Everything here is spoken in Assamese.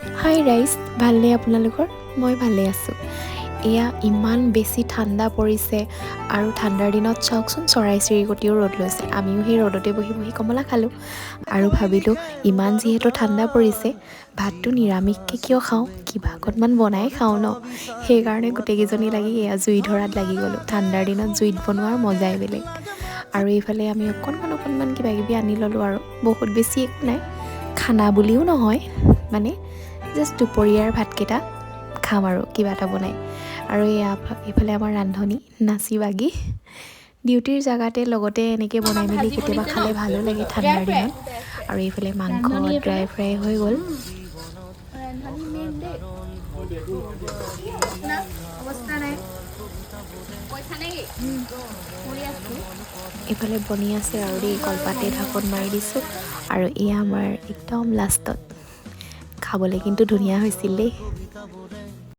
হাই ৰাইজ, ভালনে আপোনালোকৰ? মই ভালে আছোঁ। এয়া ইমান বেছি ঠাণ্ডা পৰিছে আৰু ঠাণ্ডাৰ দিনত চাওকচোন চৰাই চিৰিকটিও ৰ'দ লৈছে। আমিও সেই ৰ'দতে বহি বহি কমলা খালোঁ আৰু ভাবিলোঁ ইমান যিহেতু ঠাণ্ডা পৰিছে ভাতটো নিৰামিষকৈ কিয় খাওঁ, কিবা অকণমান বনাই খাওঁ ন। সেইকাৰণে গোটেইকেইজনী লাগি এয়া জুই ধৰাত লাগি গ'লোঁ। ঠাণ্ডাৰ দিনত জুইত বনোৱাৰ মজাই বেলেগ। আৰু এইফালে আমি অকণমান কিবাকিবি আনি ল'লোঁ আৰু বহুত বেছি একো নাই, খানা বুলিও নহয়, মানে জাষ্ট দুপৰীয়াৰ ভাতকেইটা খাম আৰু কিবা এটা বনাই। আৰু এইফালে আমাৰ ৰান্ধনি নাচি বাগি ডিউটিৰ জেগাতে লগতে এনেকৈ বনাই মেলি কেতিয়াবা খালে ভালো লাগে ঠাণ্ডাৰ দিনত। আৰু এইফালে মাংস ড্ৰাই ফ্ৰাই হৈ গ'ল। এইফালে বনি আছে আৰু দেই, কলপাতে ঢাকোন মাৰি দিছোঁ। আৰু এয়া আমাৰ একদম লাষ্টত খাবলৈ কিন্তু ধুনীয়া হৈছিল দেই।